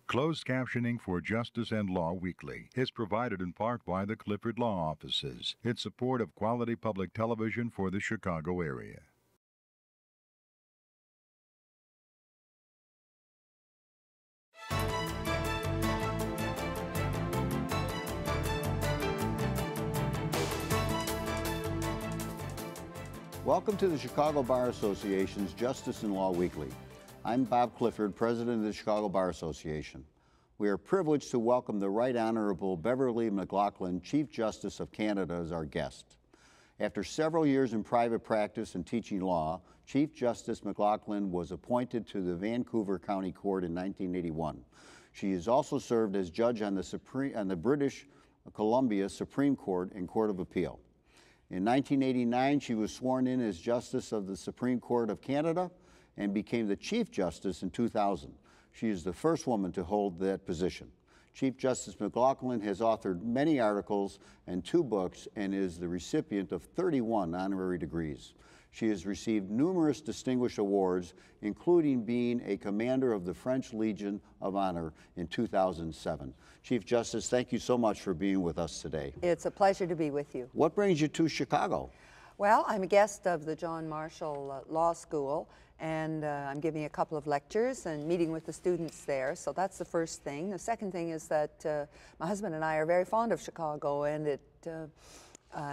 Closed captioning for Justice and Law Weekly is provided in part by the Clifford Law Offices in support of quality public television for the Chicago area. Welcome to the Chicago Bar Association's Justice and Law Weekly. I'm Bob Clifford, President of the Chicago Bar Association. We are privileged to welcome the Right Honorable Beverley McLachlin, Chief Justice of Canada, as our guest. After several years in private practice and teaching law, Chief Justice McLachlin was appointed to the Vancouver County Court in 1981. She has also served as judge on the British Columbia Supreme Court and Court of Appeal. In 1989, she was sworn in as Justice of the Supreme Court of Canada and became the Chief Justice in 2000. She is the first woman to hold that position. Chief Justice McLachlin has authored many articles and 2 books and is the recipient of 31 honorary degrees. She has received numerous distinguished awards, including being a Commander of the French Legion of Honor in 2007. Chief Justice, thank you so much for being with us today. It's a pleasure to be with you. What brings you to Chicago? Well, I'm a guest of the John Marshall Law School, and I'm giving a couple of lectures and meeting with the students there, so that's the first thing. The second thing is that my husband and I are very fond of Chicago, and it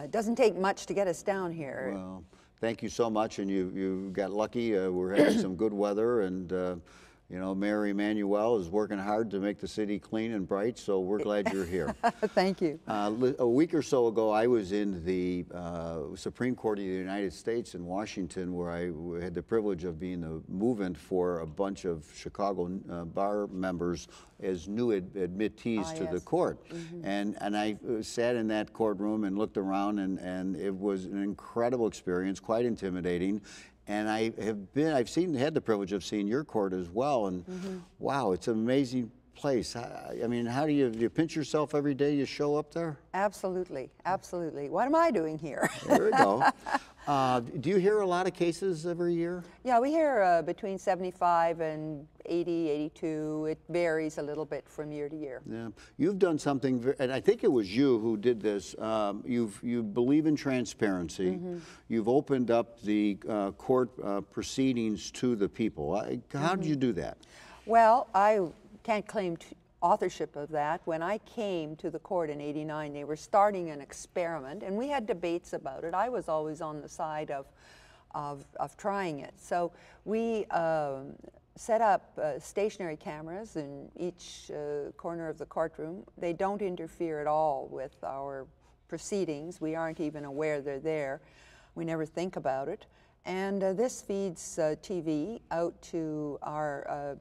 doesn't take much to get us down here. Well, thank you so much, and you got lucky. We're having some good weather, and you know, Mayor Emanuel is working hard to make the city clean and bright, so we're glad you're here. Thank you. A week or so ago, I was in the Supreme Court of the United States in Washington, where I had the privilege of being the movant for a bunch of Chicago bar members as new admittees to the court. And I sat in that courtroom and looked around, and it was an incredible experience, quite intimidating. And I've had the privilege of seeing your court as well, and wow, it's an amazing place. I mean, how do you pinch yourself every day you show up there? Absolutely, absolutely. What am I doing here? There we go. Do you hear a lot of cases every year? Yeah, we hear between 75 and 80, 82. It varies a little bit from year to year. Yeah, you've done something, and I think it was you who did this. You believe in transparency. You've opened up the court proceedings to the people. How did you do that? Well, I can't claim authorship of that. When I came to the court in '89, they were starting an experiment, and we had debates about it. I was always on the side of trying it. So we set up stationary cameras in each corner of the courtroom. They don't interfere at all with our proceedings. We aren't even aware they're there. We never think about it. And this feeds TV out to our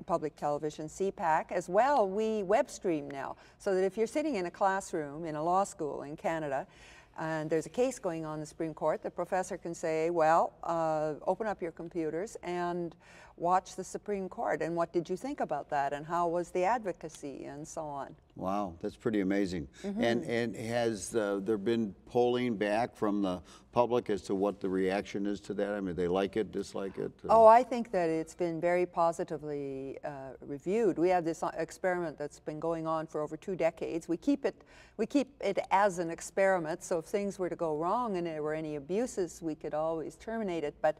public television, CPAC, as well. We web stream now, so that if you're sitting in a classroom in a law school in Canada and there's a case going on in the Supreme Court, the professor can say, well, open up your computers and watch the Supreme Court, and what did you think about that, and how was the advocacy, and so on. Wow, that's pretty amazing. And has there been polling back from the public as to what the reaction is to that? I mean, they like it, dislike it? Oh, I think that it's been very positively reviewed. We have this experiment that's been going on for over 2 decades. We keep it as an experiment, so if things were to go wrong and there were any abuses, we could always terminate it. But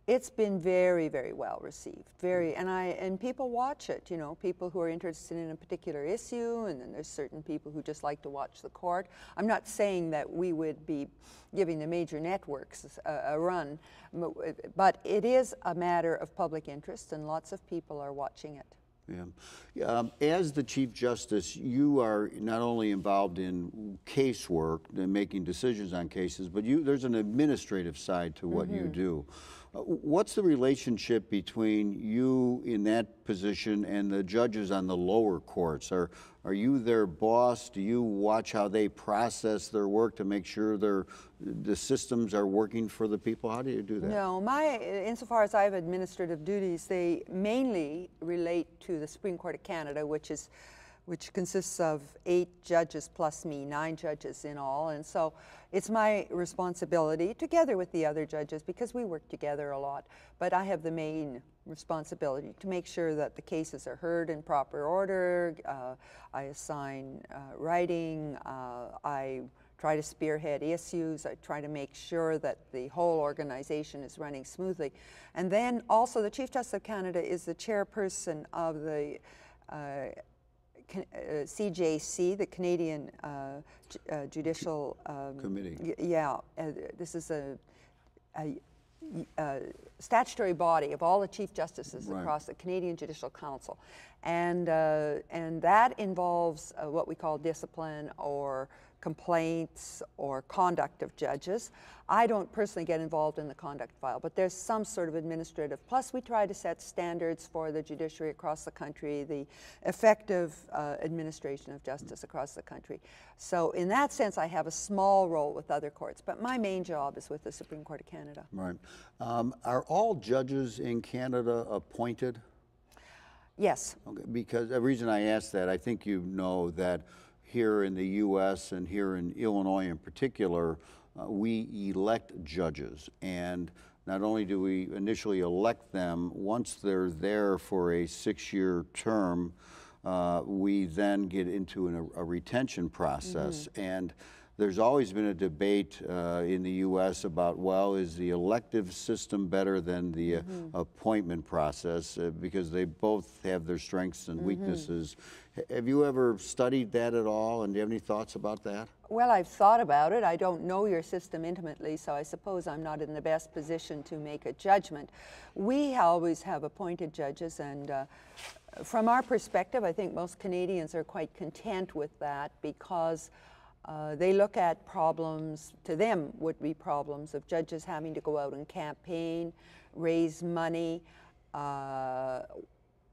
it's been very, very well received. And people watch it. You know, people who are interested in a particular issue, and then there's certain people who just like to watch the court. I'm not saying that we would be giving the major networks a run, but it is a matter of public interest, and lots of people are watching it. Yeah. As the Chief Justice, you are not only involved in casework and making decisions on cases, but there's an administrative side to what you do. What's the relationship between you in that position and the judges on the lower courts? Are you their boss? Do you watch how they process their work to make sure the systems are working for the people? How do you do that? No, insofar as I have administrative duties, they mainly relate to the Supreme Court of Canada, which consists of 8 judges plus me, 9 judges in all. And so it's my responsibility, together with the other judges, because we work together a lot, but I have the main responsibility to make sure that the cases are heard in proper order. I assign writing. I try to spearhead issues. I try to make sure that the whole organization is running smoothly. And then also the Chief Justice of Canada is the chairperson of the CJC, the Canadian Judicial Committee. This is a statutory body of all the Chief Justices across the Canadian Judicial Council. And that involves what we call discipline or complaints or conduct of judges. I don't personally get involved in the conduct file, but there's some sort of administrative. Plus, we try to set standards for the judiciary across the country, the effective administration of justice across the country. So in that sense, I have a small role with other courts, but my main job is with the Supreme Court of Canada. Right. Are all judges in Canada appointed? Yes. Okay, because the reason I ask that, I think you know that here in the U.S. and here in Illinois in particular, we elect judges. And not only do we initially elect them, once they're there for a 6-year term, we then get into a retention process. And there's always been a debate in the U.S. about, well, is the elective system better than the appointment process? Because they both have their strengths and weaknesses. Have you ever studied that at all, and do you have any thoughts about that? Well, I've thought about it. I don't know your system intimately, so I suppose I'm not in the best position to make a judgment. We always have appointed judges, and from our perspective, I think most Canadians are quite content with that because they look at problems, to them would be problems of judges having to go out and campaign, raise money,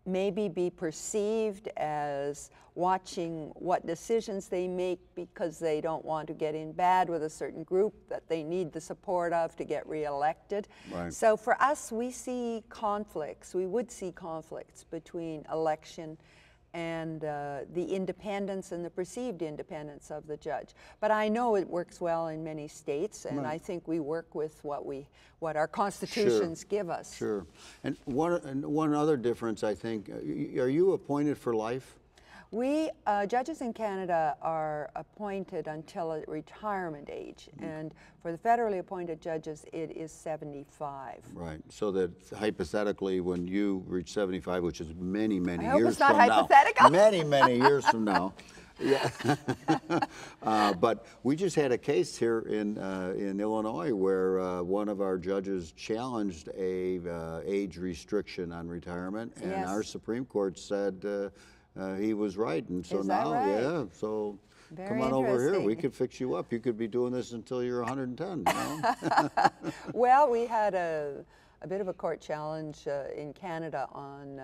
maybe be perceived as watching what decisions they make because they don't want to get in bad with a certain group that they need the support of to get reelected. Right. So for us, we see conflicts. We would see conflicts between election and the independence and the perceived independence of the judge. But I know it works well in many states, and I think we work with what our constitutions give us. Sure. And one other difference, I think, are you appointed for life? We, judges in Canada are appointed until a retirement age, and for the federally appointed judges, it is 75. Right, so that hypothetically, when you reach 75, which is many, many I hope years it's not from hypothetical. now, many years from now, yeah. But we just had a case here in Illinois where one of our judges challenged a age restriction on retirement, and our Supreme Court said he was right, and so now, yeah, so Very come on over here. We interesting. could fix you up. You could be doing this until you're 110. You know? Well, we had a bit of a court challenge in Canada on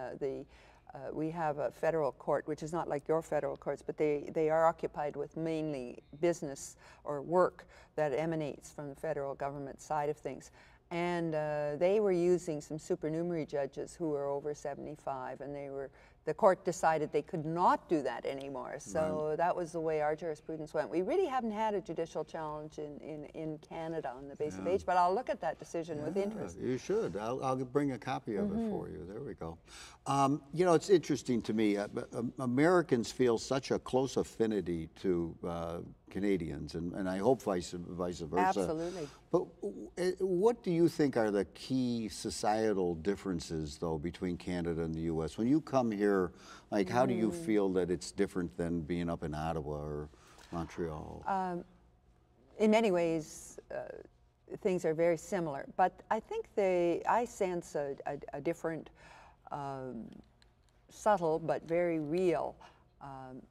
we have a federal court, which is not like your federal courts, but they are occupied with mainly business or work that emanates from the federal government side of things. And they were using some supernumerary judges who were over 75, and the court decided they could not do that anymore. So that was the way our jurisprudence went. We really haven't had a judicial challenge in Canada on the basis of age, but I'll look at that decision with interest. You should. I'll bring a copy of it for you. There we go. You know, it's interesting to me. Americans feel such a close affinity to Canadians, and I hope vice versa. Absolutely. But what do you think are the key societal differences, though, between Canada and the U.S.? When you come here, like, how do you feel that it's different than being up in Ottawa or Montreal? In many ways, things are very similar, but I think I sense a different, subtle but very real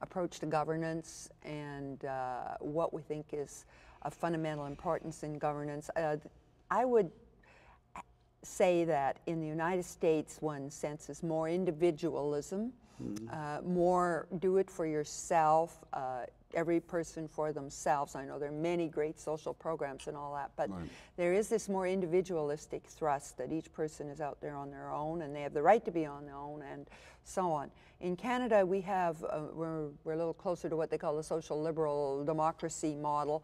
approach to governance and what we think is of fundamental importance in governance. I would say that in the United States, one senses more individualism, more do it for yourself, every person for themselves. I know there are many great social programs and all that, but there is this more individualistic thrust that each person is out there on their own and they have the right to be on their own and so on. In Canada, we have, we're a little closer to what they call the social liberal democracy model,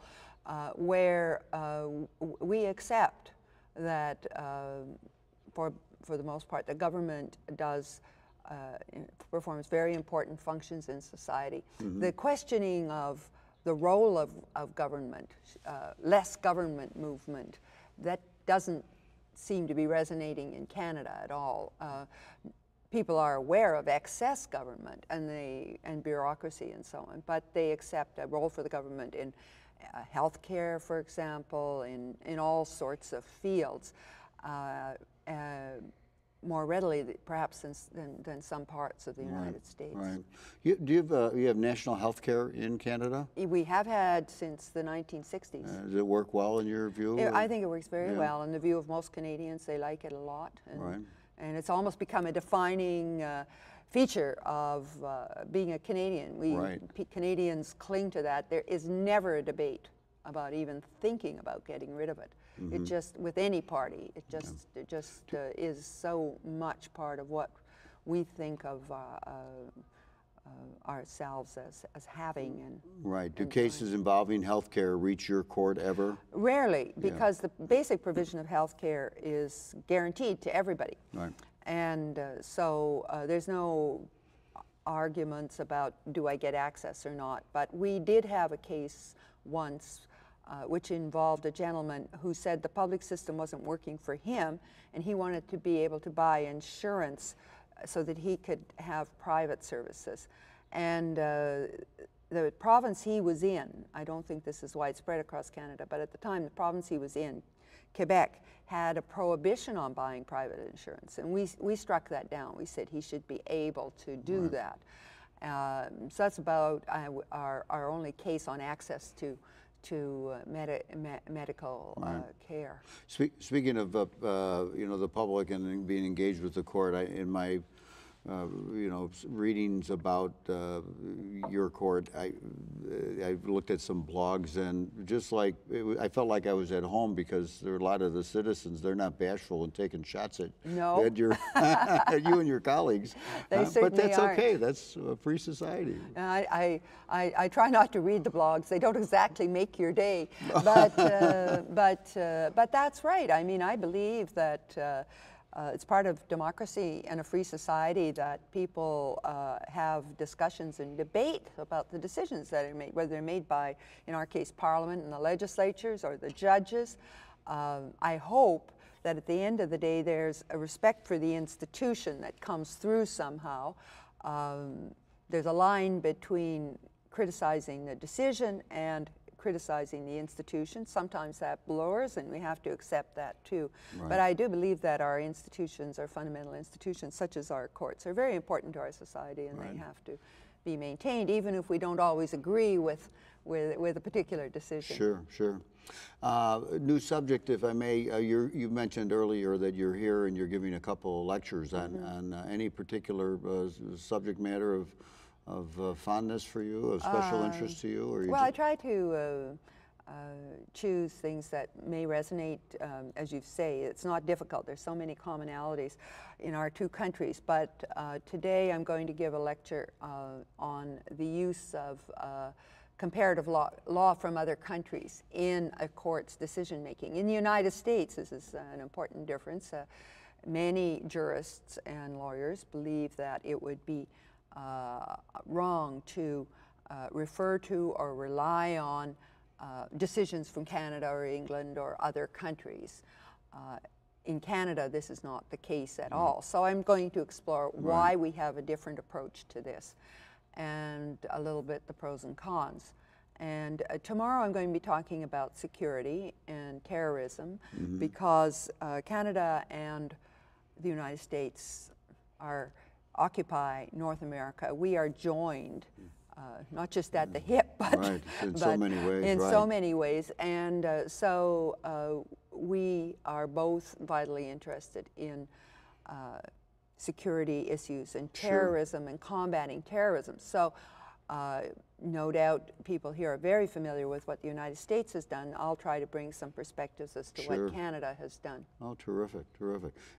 where we accept that for for the most part, the government does performs very important functions in society. The questioning of the role of government, less government movement, that doesn't seem to be resonating in Canada at all. People are aware of excess government and bureaucracy and so on, but they accept a role for the government in healthcare, for example, in all sorts of fields, more readily perhaps than some parts of the United States. Right. You have national health care in Canada? We have had since the 1960s. Does it work well in your view? I think it works very well in the view of most Canadians. They like it a lot. And it's almost become a defining feature of being a Canadian. Canadians cling to that. There is never a debate about even thinking about getting rid of it. It just, with any party, it just is so much part of what we think of ourselves as having. And Do cases involving health care reach your court ever? Rarely, because the basic provision of health care is guaranteed to everybody. And so there's no arguments about do I get access or not. But we did have a case once which involved a gentleman who said the public system wasn't working for him, and he wanted to be able to buy insurance so that he could have private services. And the province he was in, I don't think this is widespread across Canada, but at the time the province he was in, Quebec, had a prohibition on buying private insurance, and we struck that down. We said he should be able to do that. So that's about our only case on access to medical care. Speaking of the public and being engaged with the court, in my readings about your court, I looked at some blogs, and just like I felt like I was at home, because there are a lot of the citizens, they're not bashful and taking shots at you and your colleagues. But that's okay. That's a free society. I try not to read the blogs. They don't exactly make your day. But but that's right. I mean, I believe that. It's part of democracy and a free society that people have discussions and debate about the decisions that are made, whether they're made by, in our case, Parliament and the legislatures or the judges. I hope that at the end of the day there's a respect for the institution that comes through somehow. There's a line between criticizing the decision and criticizing the institution. Sometimes that blurs, and we have to accept that too. But I do believe that our institutions, our fundamental institutions, such as our courts, are very important to our society, and they have to be maintained, even if we don't always agree with a particular decision. Sure. New subject, if I may. You mentioned earlier that you're here and you're giving a couple of lectures on any particular subject matter of fondness for you, of special interest to you? Or I try to choose things that may resonate, as you say. It's not difficult. There's so many commonalities in our two countries. But today I'm going to give a lecture on the use of comparative law from other countries in a court's decision-making. In the United States, this is an important difference. Many jurists and lawyers believe that it would be wrong to refer to or rely on decisions from Canada or England or other countries. In Canada, this is not the case at all. So I'm going to explore why we have a different approach to this, and a little bit the pros and cons. And tomorrow I'm going to be talking about security and terrorism, because Canada and the United States occupy North America. We are joined, not just at the hip, but in so many ways. In so many ways, and so we are both vitally interested in security issues and terrorism and combating terrorism. So no doubt people here are very familiar with what the United States has done. I'll try to bring some perspectives as to what Canada has done. Oh, terrific.